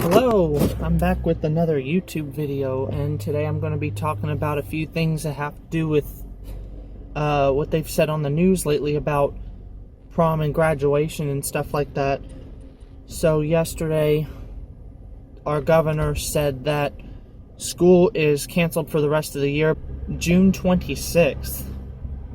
Hello, I'm back with another YouTube video, and today I'm going to be talking about a few things that have to do with what they've said on the news lately about prom and graduation and stuff like that. So yesterday, our governor said that school is canceled for the rest of the year, June 26th.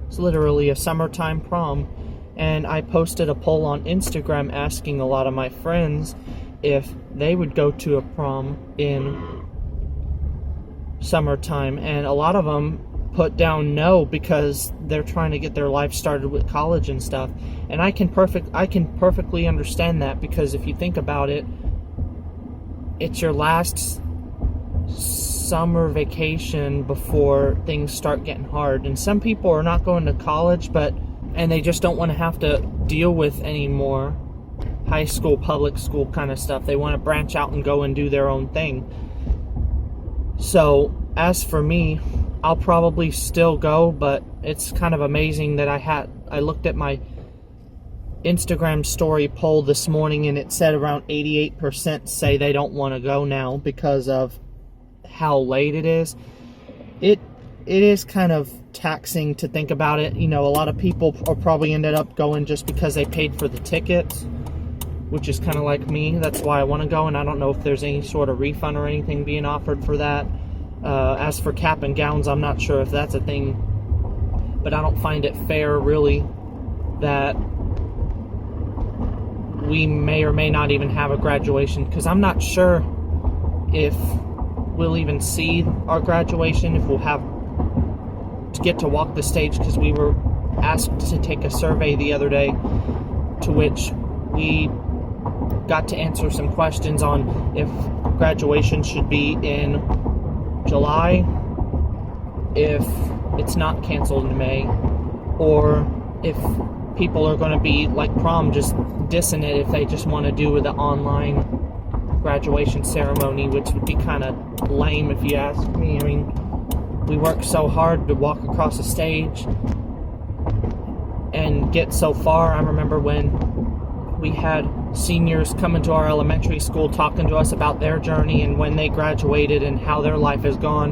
It's literally a summertime prom, and I posted a poll on Instagram asking a lot of my friends if they would go to a prom in summertime, and a lot of them put down no because they're trying to get their life started with college and stuff. And I can perfectly understand that, because if you think about it, it's your last summer vacation before things start getting hard. And some people are not going to college, and they just don't want to have to deal with any more high school, public school kind of stuff. They want to branch out and go and do their own thing. So as for me, I'll probably still go, but it's kind of amazing that I looked at my Instagram story poll this morning, and it said around 88% say they don't want to go now because of how late it is. It is kind of taxing to think about it. You know, a lot of people are probably ended up going just because they paid for the tickets, which is kind of like me. That's why I want to go, and I don't know if there's any sort of refund or anything being offered for that. As for cap and gowns, I'm not sure if that's a thing, but I don't find it fair, really, that we may or may not even have a graduation, because I'm not sure if we'll even see our graduation, if we'll have to get to walk the stage, because we were asked to take a survey the other day, to which we got to answer some questions on if graduation should be in July, if it's not canceled in May, or if people are going to be like prom, just dissing it if they just want to do the online graduation ceremony, which would be kind of lame if you ask me. I mean, we work so hard to walk across the stage and get so far. I remember when we had seniors come into our elementary school talking to us about their journey and when they graduated and how their life has gone,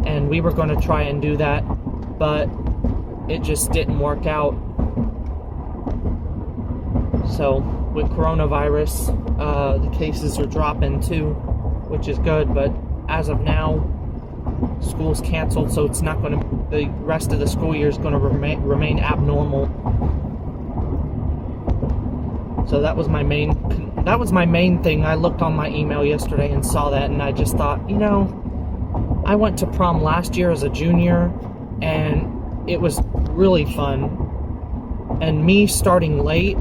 and we were going to try and do that, but it just didn't work out. So with coronavirus, the cases are dropping too, which is good, but as of now, school's canceled, so it's not going to, the rest of the school year is going to remain abnormal. So that was my main thing. I looked on my email yesterday and saw that, and I just thought, you know, I went to prom last year as a junior, and it was really fun. And me starting late,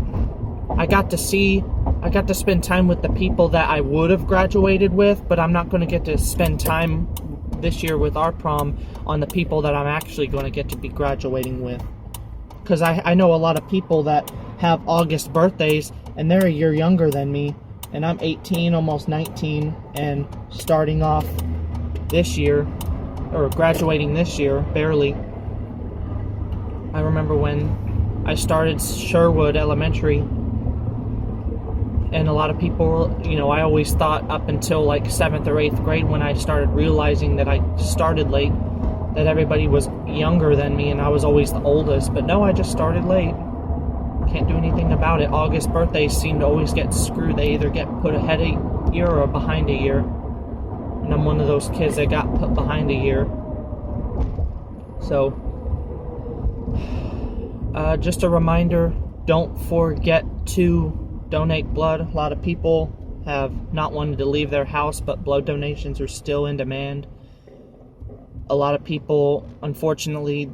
I got to spend time with the people that I would have graduated with, but I'm not going to get to spend time this year with our prom on the people that I'm actually going to get to be graduating with. Because I know a lot of people that have August birthdays, and they're a year younger than me, and I'm 18, almost 19, and starting off this year, or graduating this year, barely. I remember when I started Sherwood Elementary, and a lot of people, you know, I always thought up until like 7th or 8th grade, when I started realizing that I started late, that everybody was younger than me and I was always the oldest. But no, I just started late. Can't do anything about it. August birthdays seem to always get screwed. They either get put ahead a year or behind a year. And I'm one of those kids that got put behind a year. So, just a reminder, don't forget to donate blood. A lot of people have not wanted to leave their house, but blood donations are still in demand. A lot of people, unfortunately,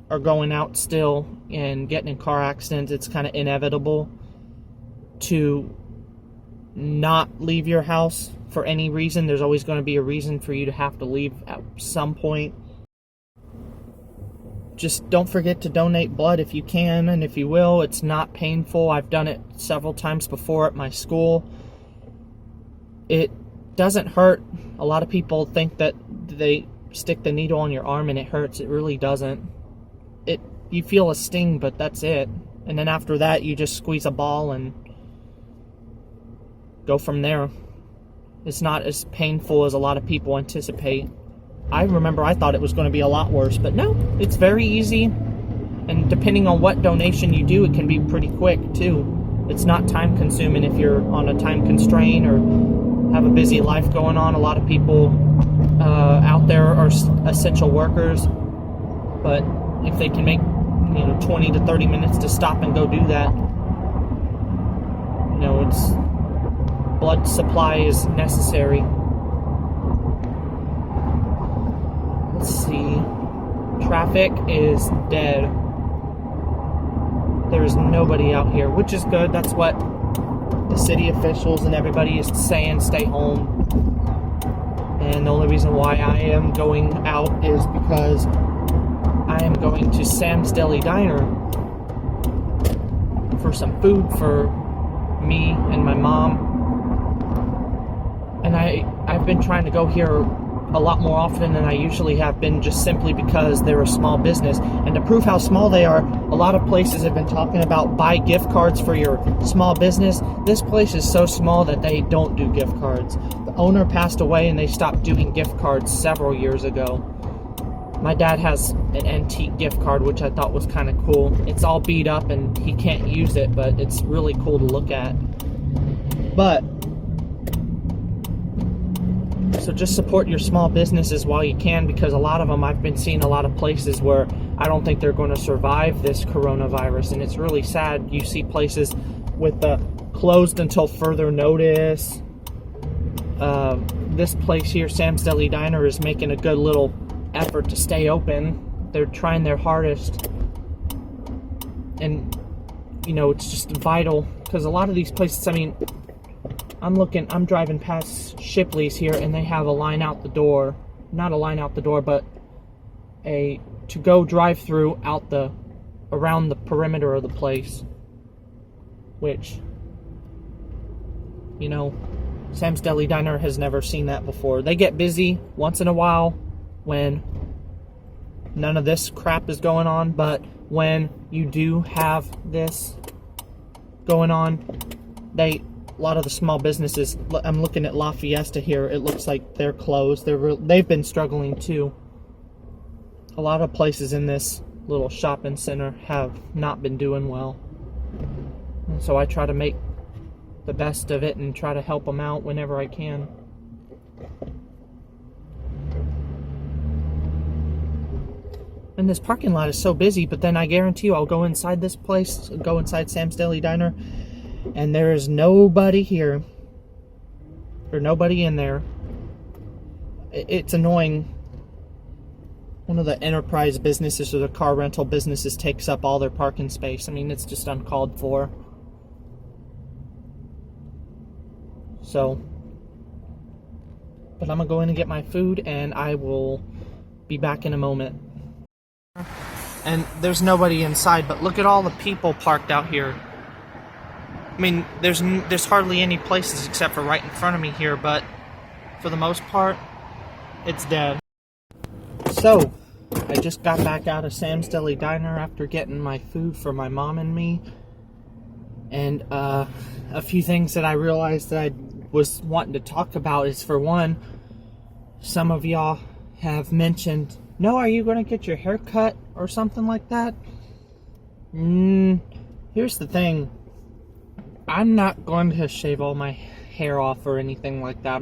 are going out still and getting in car accidents. It's kind of inevitable to not leave your house for any reason. There's always going to be a reason for you to have to leave at some point. Just don't forget to donate blood if you can, and if you will. It's not painful. I've done it several times before at my school. It doesn't hurt. A lot of people think that they stick the needle on your arm and it hurts. It really doesn't. You feel a sting, but that's it. And then after that, you just squeeze a ball and go from there. It's not as painful as a lot of people anticipate. I remember I thought it was going to be a lot worse, but no, it's very easy. And depending on what donation you do, it can be pretty quick too. It's not time consuming if you're on a time constraint or have a busy life going on. A lot of people out there are essential workers, but if they can make 20 to 30 minutes to stop and go do that, it's blood supply is necessary. Let's see. Traffic is dead. There's nobody out here, which is good. That's what the city officials and everybody is saying, stay home. And the only reason why I am going out is because I am going to Sam's Deli Diner for some food for me and my mom. And I've been trying to go here a lot more often than I usually have been, just simply because they're a small business. And to prove how small they are, a lot of places have been talking about buy gift cards for your small business. This place is so small that they don't do gift cards. The owner passed away and they stopped doing gift cards several years ago. My dad has an antique gift card, which I thought was kind of cool. It's all beat up and he can't use it, but it's really cool to look at. So just support your small businesses while you can, because a lot of them, I've been seeing a lot of places where I don't think they're going to survive this coronavirus, and it's really sad. You see places with the closed until further notice. This place here, Sam's Deli Diner, is making a good little effort to stay open. They're trying their hardest, and it's just vital, because a lot of these places, I'm driving past Shipley's here, and they have a line out the door. Not a line out the door, but a to-go drive-through around the perimeter of the place. Which, Sam's Deli Diner has never seen that before. They get busy once in a while when none of this crap is going on, but when you do have this going on, a lot of the small businesses, I'm looking at La Fiesta here, it looks like they're closed. They've been struggling too. A lot of places in this little shopping center have not been doing well. And so I try to make the best of it and try to help them out whenever I can. And this parking lot is so busy, but then I guarantee you I'll go inside this place, go inside Sam's Deli Diner, and there is nobody here, or nobody in there. It's annoying. One of the enterprise businesses or the car rental businesses takes up all their parking space. It's just uncalled for. So, but I'm gonna go in and get my food, and I will be back in a moment. And there's nobody inside, but look at all the people parked out here. There's hardly any places except for right in front of me here, but for the most part, it's dead. So, I just got back out of Sam's Deli Diner after getting my food for my mom and me. And a few things that I realized that I was wanting to talk about is, for one, some of y'all have mentioned, no, are you going to get your hair cut or something like that? Here's the thing. I'm not going to shave all my hair off or anything like that.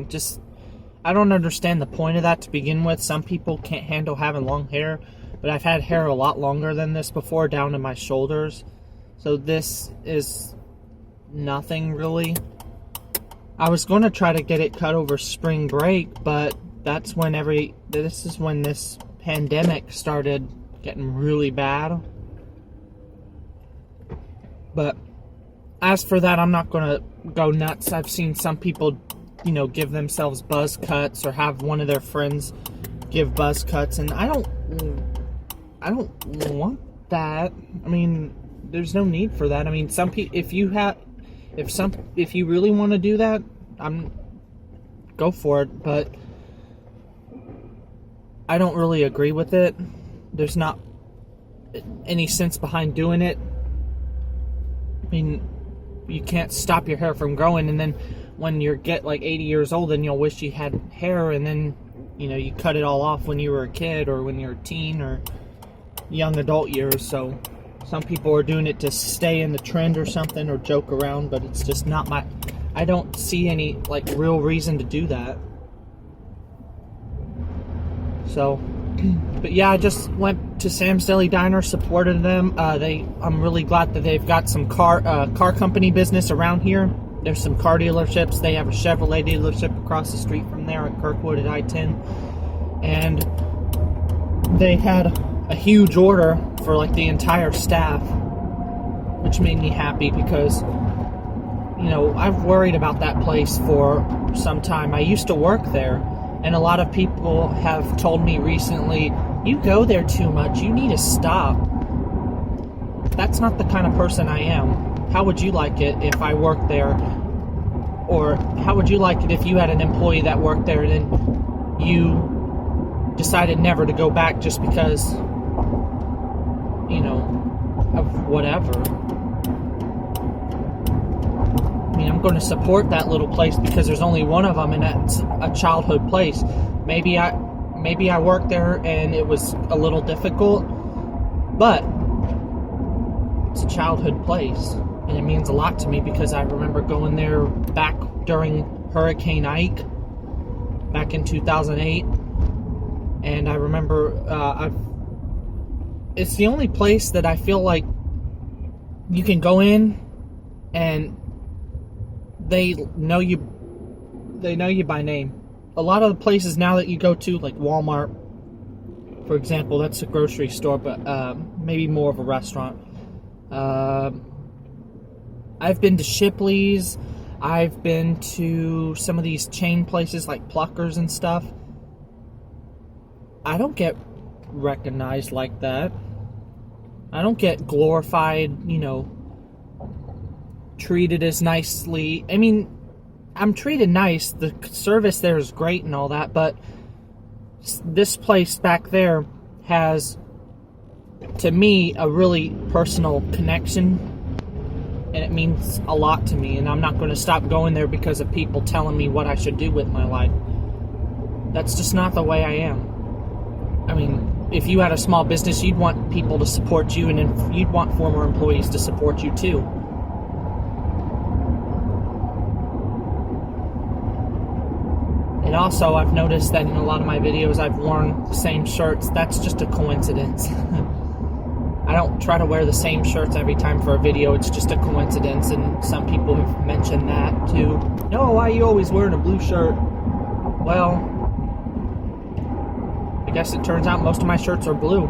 I don't understand the point of that to begin with. Some people can't handle having long hair, but I've had hair a lot longer than this before, down to my shoulders. So this is nothing really. I was going to try to get it cut over spring break, but this is when this pandemic started getting really bad. But as for that, I'm not going to go nuts. I've seen some people, give themselves buzz cuts, or have one of their friends give buzz cuts, and I don't want that. There's no need for that. Some people, if you really want to do that, go for it, but I don't really agree with it. There's not any sense behind doing it. You can't stop your hair from growing, and then when you get like 80 years old, and you'll wish you had hair, and then, you cut it all off when you were a kid or when you're a teen or young adult years. So some people are doing it to stay in the trend or something, or joke around, but it's just not I don't see any like real reason to do that. So, but yeah, I just went to Sam's Deli Diner, supported them. I'm really glad that they've got some car company business around here. There's some car dealerships. They have a Chevrolet dealership across the street from there at Kirkwood at I-10. And they had a huge order for like the entire staff, which made me happy because, I've worried about that place for some time. I used to work there, and a lot of people have told me recently, you go there too much, you need to stop. That's not the kind of person I am. How would you like it if I worked there? Or how would you like it if you had an employee that worked there and then you decided never to go back just because, of whatever? I'm going to support that little place because there's only one of them, and that's a childhood place. Maybe I worked there and it was a little difficult, but it's a childhood place, and it means a lot to me because I remember going there back during Hurricane Ike back in 2008, and I remember it's the only place that I feel like you can go in and they know you by name. A lot of the places now that you go to, like Walmart, for example, that's a grocery store, but maybe more of a restaurant. I've been to Shipley's. I've been to some of these chain places like Pluckers and stuff. I don't get recognized like that. I don't get glorified, treated as nicely. I'm treated nice. The service there is great and all that, but this place back there has, to me, a really personal connection, and it means a lot to me, and I'm not going to stop going there because of people telling me what I should do with my life. That's just not the way I am. If you had a small business, you'd want people to support you, and you'd want former employees to support you too. And also, I've noticed that in a lot of my videos, I've worn the same shirts. That's just a coincidence. I don't try to wear the same shirts every time for a video. It's just a coincidence, and some people have mentioned that too. No, why are you always wearing a blue shirt? Well, I guess it turns out most of my shirts are blue.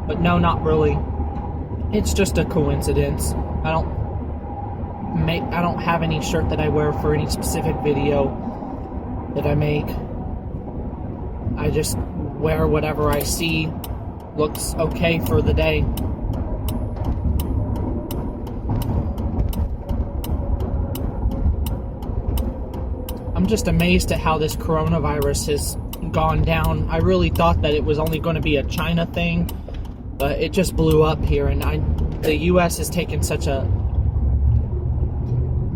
But no, not really. It's just a coincidence. I don't have any shirt that I wear for any specific video that I make. I just wear whatever I see looks okay for the day. I'm just amazed at how this coronavirus has gone down. I really thought that it was only going to be a China thing, but it just blew up here, and the U.S. has taken such a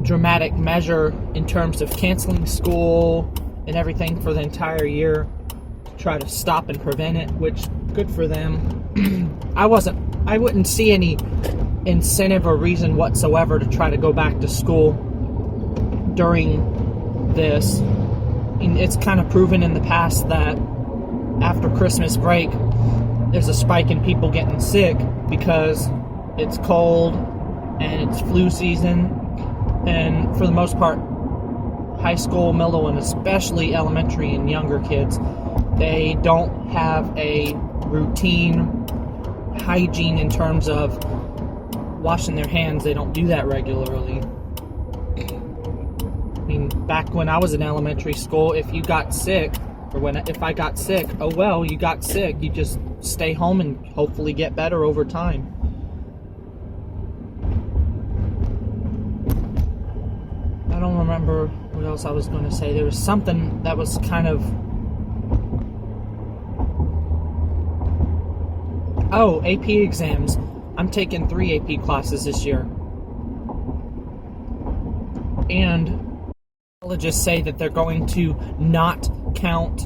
dramatic measure in terms of canceling school and everything for the entire year to try to stop and prevent it, which, good for them. I wouldn't see any incentive or reason whatsoever to try to go back to school during this. It's kind of proven in the past that after Christmas break, there's a spike in people getting sick because it's cold and it's flu season, and for the most part, high school, middle, and especially elementary and younger kids, they don't have a routine hygiene in terms of washing their hands. They don't do that regularly. Back when I was in elementary school, if you got sick, if I got sick, oh well, you got sick. You just stay home and hopefully get better over time. I don't remember what else I was going to say. There was something that was kind of... Oh, AP exams. I'm taking 3 AP classes this year. And Colleges say that they're going to not count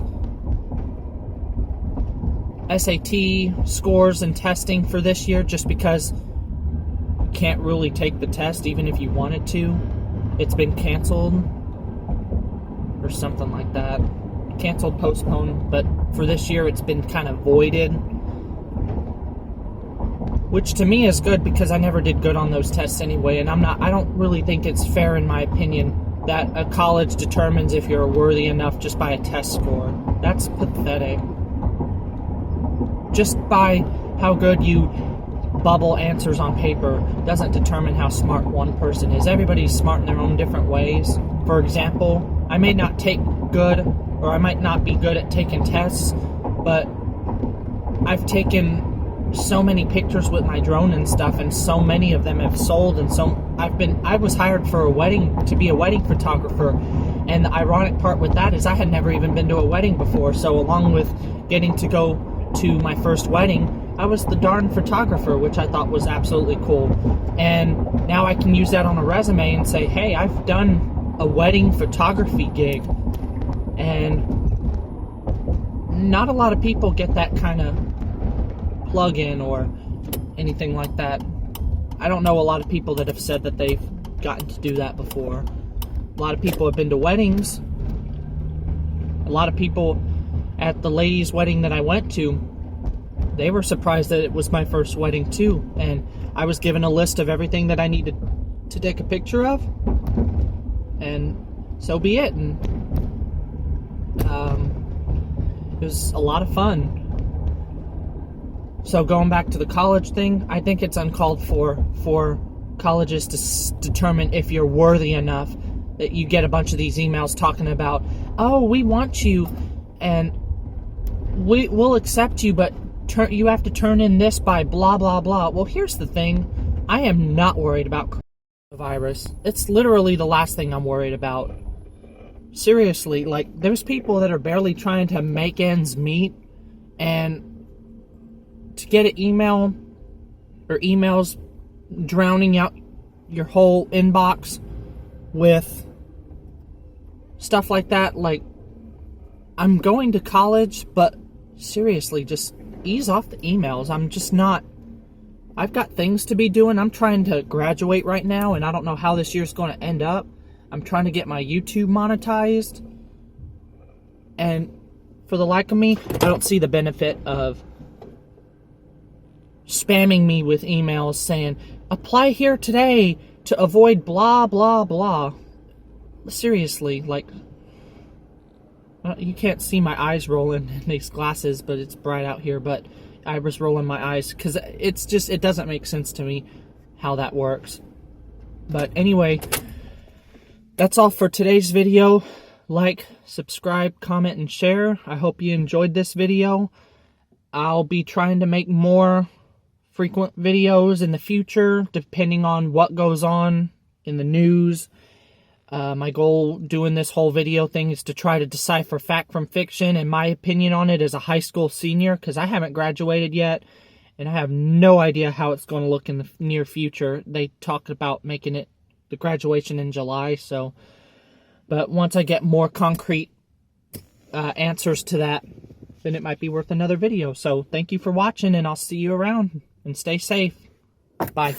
SAT scores and testing for this year just because you can't really take the test even if you wanted to. It's been canceled or something like that. Canceled, postponed, but for this year it's been kind of voided. Which to me is good because I never did good on those tests anyway, and I don't really think it's fair, in my opinion, that a college determines if you're worthy enough just by a test score. That's pathetic. Just by how good you bubble answers on paper doesn't determine how smart one person is. Everybody's smart in their own different ways. For example, I may not take good, or I might not be good at taking tests, but I've taken so many pictures with my drone and stuff, and so many of them have sold, and so I was hired for a wedding, to be a wedding photographer, and the ironic part with that is I had never even been to a wedding before, so along with getting to go to my first wedding, I was the darn photographer, which I thought was absolutely cool. And now I can use that on a resume and say, hey, I've done a wedding photography gig. And not a lot of people get that kind of plug-in or anything like that. I don't know a lot of people that have said that they've gotten to do that before. A lot of people have been to weddings. A lot of people at the lady's wedding that I went to, they were surprised that it was my first wedding too, and I was given a list of everything that I needed to take a picture of, and so be it. And it was a lot of fun. So going back to the college thing, I think it's uncalled for colleges to determine if you're worthy enough. That you get a bunch of these emails talking about, oh, we want you, and we'll accept you, but you have to turn in this by blah, blah, blah. Well, here's the thing. I am not worried about coronavirus. It's literally the last thing I'm worried about. Seriously, like, there's people that are barely trying to make ends meet, and to get an email or emails drowning out your whole inbox with stuff like that, like, I'm going to college, but seriously, just ease off the emails. I'm just not, I've got things to be doing. I'm trying to graduate right now, and I don't know how this year's going to end up. I'm trying to get my YouTube monetized, and for the like of me, I don't see the benefit of spamming me with emails saying, apply here today to avoid blah, blah, blah. Seriously, like, you can't see my eyes rolling in these glasses, but it's bright out here, but I was rolling my eyes, because it's just, it doesn't make sense to me how that works. But anyway, that's all for today's video. Like, subscribe, comment, and share. I hope you enjoyed this video. I'll be trying to make more frequent videos in the future, depending on what goes on in the news. My goal doing this whole video thing is to try to decipher fact from fiction and my opinion on it as a high school senior, because I haven't graduated yet, and I have no idea how it's going to look in the near future. They talked about making it the graduation in July, so, but once I get more concrete answers to that, then it might be worth another video. So thank you for watching, and I'll see you around, and stay safe. Bye.